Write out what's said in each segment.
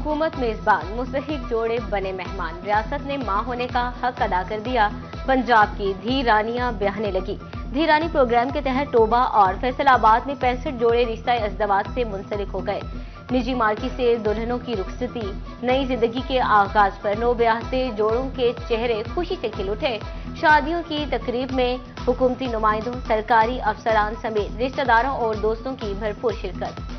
हुकूमत मेजबान, मुस्तहिक जोड़े बने मेहमान। रियासत ने मां होने का हक अदा कर दिया। पंजाब की धी रानियां ब्याहने लगी। धी रानी प्रोग्राम के तहत टोबा और फैसलाबाद में 65 जोड़े रिश्ता अज़दवाज से मुंसलिक हो गए। निजी मार्की से दुल्हनों की रुखसती। नई जिंदगी के आगाज पर नो ब्याहते जोड़ों के चेहरे खुशी से खिल उठे। शादियों की तकरीब में हुकूमती नुमाइंदों, सरकारी अफसरान समेत रिश्तेदारों और दोस्तों की भरपूर शिरकत।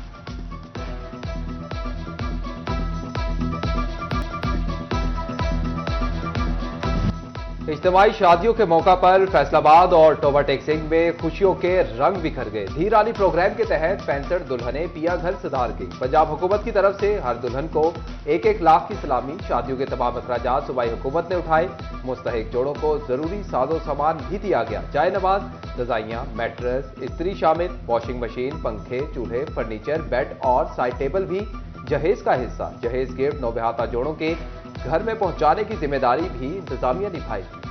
इज्तिमाई शादियों के मौका पर फैसलाबाद और टोबा टेक्सिंग में खुशियों के रंग बिखर गए। धी रानी प्रोग्राम के तहत 65 दुल्हनें पिया घर सुधार गई। पंजाब हुकूमत की तरफ से हर दुल्हन को 1-1 लाख की सलामी। शादियों के तमाम अखराजात सूबाई हुकूमत ने उठाए। मुस्तहिक जोड़ों को जरूरी साजो सामान भी दिया गया। चाय नवाज, रजाइयां, मैट्रेस, इस्त्री शामिल, वॉशिंग मशीन, पंखे, चूल्हे, फर्नीचर, बेड और साइड टेबल भी जहेज का हिस्सा। जहेज गिफ्ट नौबहाता जोड़ों के घर में पहुंचाने की जिम्मेदारी भी इंतजामिया निभाएगी।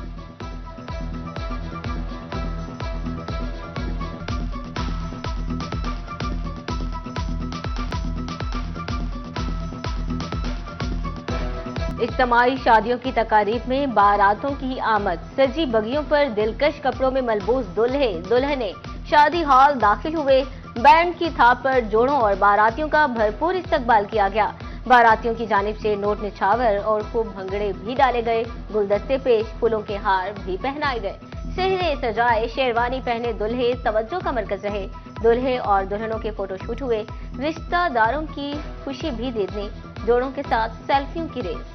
इज्तिमाई शादियों की तकारीब में बारातों की आमद। सजी बगियों पर दिलकश कपड़ों में मलबूस दूल्हे दुल्हने शादी हॉल दाखिल हुए। बैंड की थाप पर जोड़ों और बारातियों का भरपूर इस्तकबाल किया गया। बारातियों की जानिब से नोट निछावर और खूब भंगड़े भी डाले गए। गुलदस्ते पेश, फूलों के हार भी पहनाए गए। सेहरे सजाए शेरवानी पहने दुल्हे तवज्जो का मरकज रहे। दुल्हे और दुल्हनों के फोटोशूट हुए। रिश्तेदारों की खुशी भी देखने जोड़ों के साथ सेल्फियों की रेस।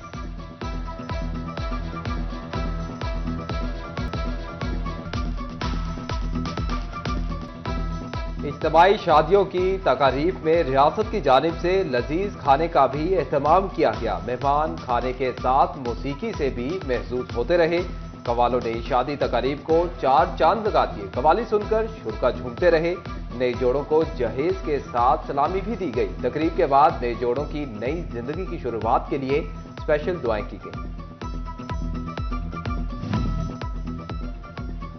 इज्तिमाई शादियों की तकारीब में रियासत की जानिब से लजीज खाने का भी एहतमाम किया गया। मेहमान खाने के साथ मौसीकी से भी महसूस होते रहे। कवालों ने शादी तकारीब को 4 चांद लगा दिए। कवाली सुनकर शुरका झूमते रहे। नए जोड़ों को जहेज के साथ सलामी भी दी गई। तकरीब के बाद नए जोड़ों की नई जिंदगी की शुरुआत के लिए स्पेशल दुआएं की गई।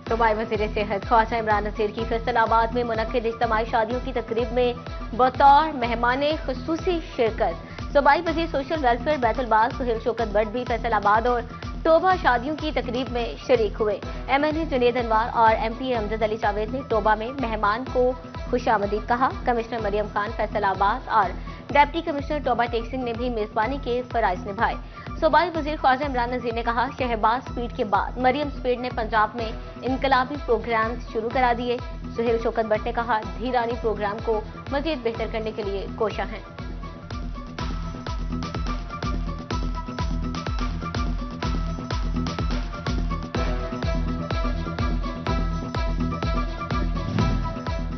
सूबाई वज़ीर सेहत ख्वाजा इमरान नज़ीर की फैसलाबाद में मुनक्किद इज्तिमाई शादियों की तकरीब में बतौर मेहमाने खुसूसी शिरकत। सूबाई वज़ीर सोशल वेलफेयर बैतुलबाज सुहेल शौकत भट्ट भी फैसलाबाद और टोबा शादियों की तकरीब में शरीक हुए। MNA जुनेद अनवर और MP अमजद अली जावेद ने टोबा में मेहमान को खुशामदीद कहा। कमिश्नर मरियम खान फैसलाबाद और डिप्टी कमिश्नर टोबा टेक्सिंग ने भी मेजबानी के फराइज निभाए। सूबाई वज़ीर ख्वाजा इमरान नज़ीर ने कहा, शहबाज स्पीड के बाद मरियम स्पीड ने पंजाब में इनकलाबी प्रोग्राम शुरू करा दिए। सुहेल शौकत भट्ट ने कहा, धी रानी प्रोग्राम को मजीद बेहतर करने के लिए कोशा हैं।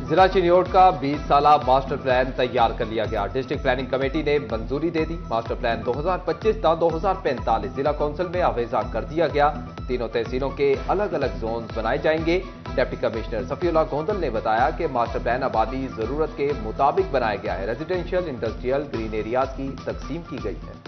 जिला चिन्योट का 20 साला मास्टर प्लान तैयार कर लिया गया। डिस्ट्रिक्ट प्लानिंग कमेटी ने मंजूरी दे दी। मास्टर प्लान 2025 था 2045 जिला काउंसिल में आवेजा कर दिया गया। तीनों तहसीलों के अलग अलग जोन बनाए जाएंगे। डिप्टी कमिश्नर सफीउल्लाह गोंदल ने बताया कि मास्टर प्लान आबादी जरूरत के मुताबिक बनाया गया है। रेजिडेंशियल, इंडस्ट्रियल, ग्रीन एरियाज की तकसीम की गई है।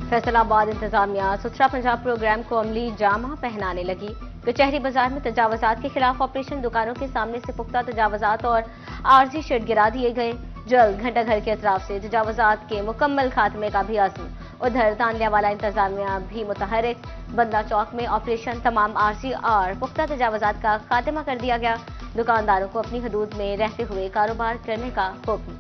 फैसलाबाद इंतजामिया सुथरा पंजाब प्रोग्राम को अमली जामा पहनाने लगी। कचहरी बाजार में तजावजात के खिलाफ ऑपरेशन। दुकानों के सामने से पुख्ता तजावजात और आरजी शेड गिरा दिए गए। जल्द घंटा घर के अतराफ से तजावजात के मुकम्मल खात्मे का भी आज़म। उधर तानलियावाला इंतजामिया भी मुतहरिक। बंदा चौक में ऑपरेशन। तमाम आरजी और पुख्ता तजावजात का खात्मा कर दिया गया। दुकानदारों को अपनी हदूद में रहते हुए कारोबार करने का हुक्म।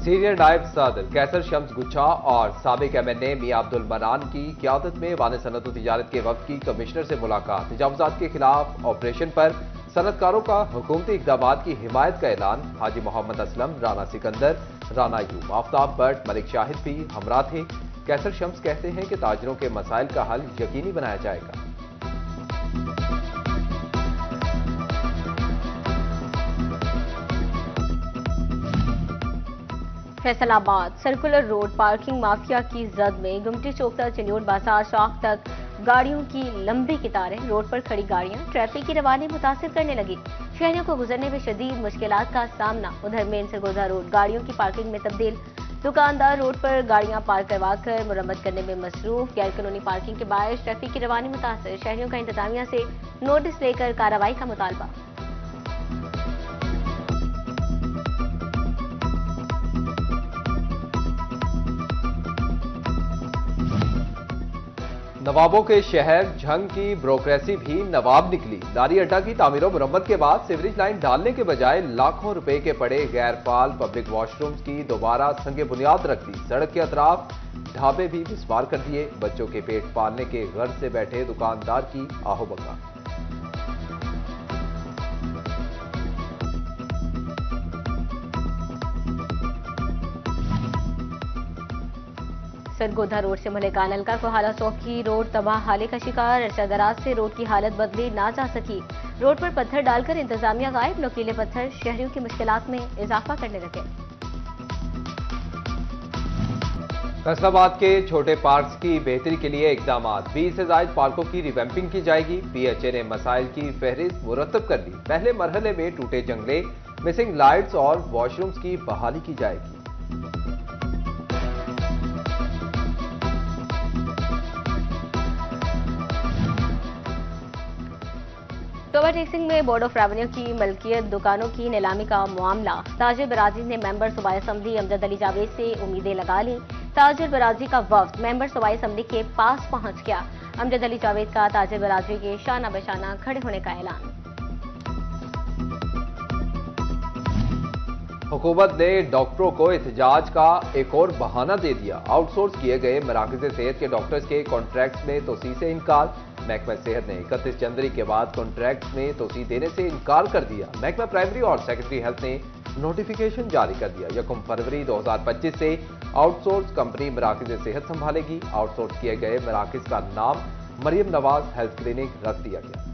सीनियर नायब सदर कैसर शम्स गुच्छा और साबिक MNA मियां अब्दुल मनान की क़यादत में वान सनत व तिजारत के वक्त की कमिश्नर से मुलाकात। तजावुज़ात के खिलाफ ऑपरेशन पर सनतकारों का हुकूमती इक़दामात की हिमायत का ऐलान। हाजी मोहम्मद असलम, राना सिकंदर, राना यूब, आफ्ताब भट्ट, मलिक शाहिद भी हमरा थे। कैसर शम्स कहते हैं कि ताजरों के मसाइल का हल यकीनी बनाया जाएगा। Faisalabad circular road parking mafia की जद में गुमटी चौक तक चिन्योट बाजार चौक तक गाड़ियों की लंबी कतारें। रोड पर खड़ी गाड़ियां ट्रैफिक की रवानी मुतासिर करने लगी। शहरियों को गुजरने में शदीद मुश्किलात का सामना। उधर मेन सरगोजा रोड गाड़ियों की पार्किंग में तब्दील। दुकानदार रोड पर गाड़ियां पार्क करवाकर मुरम्मत करने में मसरूफ। गैर कानूनी पार्किंग के बायस ट्रैफिक की रवानी मुतासर। शहरियों का इंतजामिया से नोटिस लेकर कार्रवाई का मुतालबा। नवाबों के शहर झंग की ब्रोक्रेसी भी नवाब निकली। लारी अड्डा की तामीर और मुरम्मत के बाद सीवरेज लाइन डालने के बजाय लाखों रुपए के पड़े गैरफाल पब्लिक वॉशरूम्स की दोबारा संगे बुनियाद रख दी। सड़क के अतराफ ढाबे भी मिसमार कर दिए। बच्चों के पेट पालने के गर्ज से बैठे दुकानदार की आहोबंगा। सरगोधा रोड से मलिकाना अलका कोहाला चौक की रोड तबाह हाले का शिकार। अरसा दराज से रोड की हालत बदली ना जा सकी। रोड पर पत्थर डालकर इंतजामिया गायब। नुकीले पत्थर शहरियों की मुश्किलात में इजाफा करने लगे। फैसलाबाद के छोटे पार्क्स की बेहतरी के लिए इकदाम। 20 से ज्यादा पार्कों की रिवैम्पिंग की जाएगी। पीएचए ने मसाइल की फहरिस्त मुरतब कर दी। पहले मरहले में टूटे जंगले, मिसिंग लाइट्स और वॉशरूम्स की बहाली की जाएगी। टोबा टेक्सिंग में बोर्ड ऑफ रेवेन्यू की मलकियत दुकानों की नीलामी का मामला। ताजिर बराजी ने मेंबर सूबाई असम्बली अमजद अली जावेद से उम्मीदें लगा ली। ताजिर बराजी का वफ्द मेंबर सूबाई असम्बली के पास पहुंच गया। अमजद अली जावेद का ताजिर बराजी के शाना बशाना खड़े होने का ऐलान। हुकूमत ने डॉक्टरों को एहतजाज का एक और बहाना दे दिया। आउटसोर्स किए गए मराकज़ सेहत के डॉक्टर्स के कॉन्ट्रैक्ट्स में तोसी से इनकार। महकमा सेहत ने 31 जनवरी के बाद कॉन्ट्रैक्ट में तोसी देने से इनकार कर दिया। महकमा प्राइमरी और सेकेंडरी हेल्थ ने नोटिफिकेशन जारी कर दिया। 1 फरवरी 2025 से आउटसोर्स कंपनी मराकज़ सेहत संभालेगी। आउटसोर्स किए गए मराकज़ का नाम मरियम नवाज हेल्थ क्लिनिक रख दिया गया।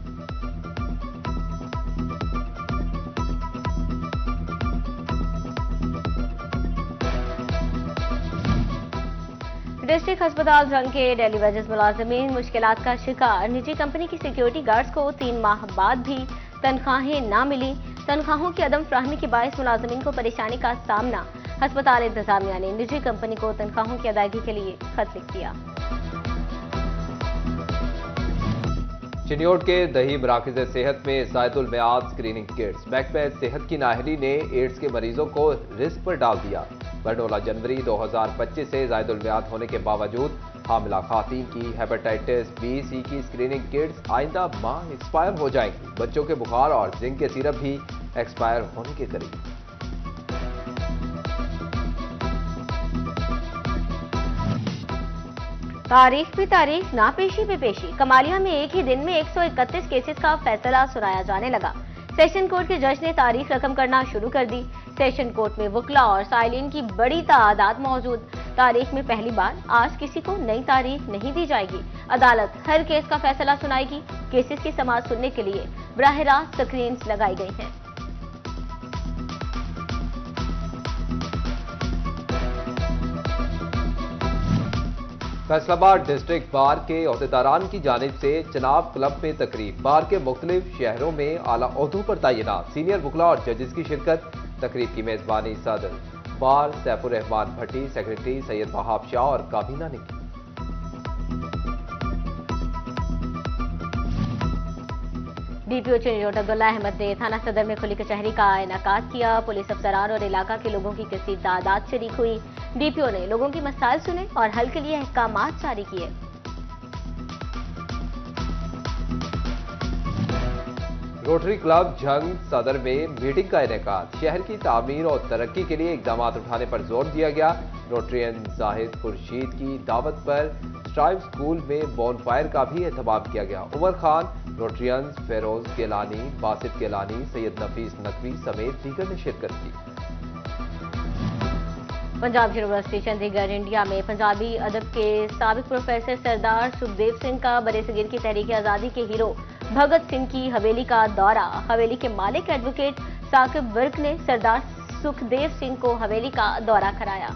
डिस्ट्रिक्ट अस्पताल झंग के डेली वेजेस मुलाजमीन मुश्किलात का शिकार। निजी कंपनी की सिक्योरिटी गार्ड्स को 3 माह बाद भी तनख्वाहें ना मिली। तनख्वाहों की अदम फ्राहमी के बायस मुलाजमीन को परेशानी का सामना। अस्पताल इंतजामिया ने निजी कंपनी को तनख्वाहों की अदायगी के लिए खत लिख दिया। चिन्योट के दही मराकज़ सेहत में ज़ायदुल मियाद स्क्रीनिंग किट्स। महकमा सेहत की नाहरी ने एड्स के मरीजों को रिस्क पर डाल दिया। बरनोला जनवरी 2025 से ज़ायदुल मियाद होने के बावजूद हामिला खातीन की हेपेटाइटिस बी सी की स्क्रीनिंग किट्स आइंदा माह एक्सपायर हो जाएंगी। बच्चों के बुखार और जिंक के सिरप भी एक्सपायर होने के करीब। तारीख पे तारीख, ना पेशी पे पेशी। कमालिया में एक ही दिन में 131 केसेस का फैसला सुनाया जाने लगा। सेशन कोर्ट के जज ने तारीख रकम करना शुरू कर दी। सेशन कोर्ट में वकला और साइलिन की बड़ी तादाद मौजूद। तारीख में पहली बार आज किसी को नई तारीख नहीं दी जाएगी। अदालत हर केस का फैसला सुनाएगी। केसेस की समाअत सुनने के लिए बराह रास्त स्क्रीन्स लगाई गई हैं। फैसलाबाद डिस्ट्रिक्ट बार के अहदेदारान की जानिब से चनाब क्लब में तकरीब। बार के मुख्तलिफ शहरों में आला ओहदों पर तैनात सीनियर वकला और जजेस की शिरकत। तकरीब की मेजबानी सदर बार सैफुर रहमान भट्टी, सेक्रेटरी सैयद वहाब शाह और काबीना ने की। डीपीओ चिन्योट अब्दुल्ला अहमद ने थाना सदर में खुली कचहरी का इनेकाद किया। पुलिस अफसरान और इलाका के लोगों की कसीर तादाद शरीक हुई। डीपीओ ने लोगों की मसाइल सुने और हल के लिए अहकामात जारी किए। रोटरी क्लब झंग सदर में मीटिंग का इनेकाद। शहर की तामीर और तरक्की के लिए इकदाम उठाने पर जोर दिया गया। रोटरियन जाहिद खुर्शीद की दावत पर स्ट्राइव स्कूल में बोनफायर का भी एहतमाम किया गया। उमर खान, रोटरियंस फेरोज गेलानी, बासित गेलानी, सैयद नफीस नकवी समेत दीगर ने शिरकत की। पंजाब यूनिवर्सिटी चंडीगढ़ इंडिया में पंजाबी अदब के साबिक प्रोफेसर सरदार सुखदेव सिंह का बरेसगीर की तहरीक आज़ादी के हीरो भगत सिंह की हवेली का दौरा। हवेली के मालिक एडवोकेट साकिब वर्क ने सरदार सुखदेव सिंह को हवेली का दौरा कराया।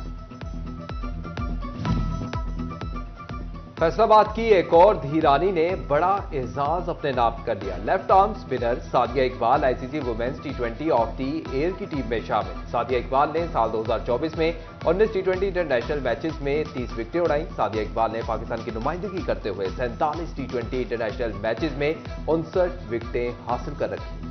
फैसलाबाद की एक और धीरानी ने बड़ा एजाज अपने नाम कर लिया। Left arm spinner Sadia Iqbal ICC women's टी20 ऑफ द ईयर की टीम में शामिल। सादिया इकबाल ने साल 2024 में 19 टी20 इंटरनेशनल मैचेस में 30 विकेटें उड़ाई। सादिया इकबाल ने पाकिस्तान की नुमाइंदगी करते हुए 47 टी20 इंटरनेशनल मैचेस में 59 विकेटें हासिल कर रखी।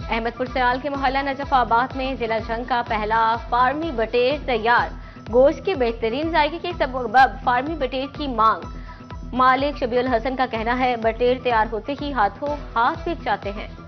अहमदपुर सराल के मोहल्ला नजफाबाद में जिला जंग का पहला फार्मी बटेर तैयार। गोश्त के बेहतरीन जायके के सबब फार्मी बटेर की मांग। मालिक शबीउल हसन का कहना है बटेर तैयार होते ही हाथों हाथ बिक जाते हैं।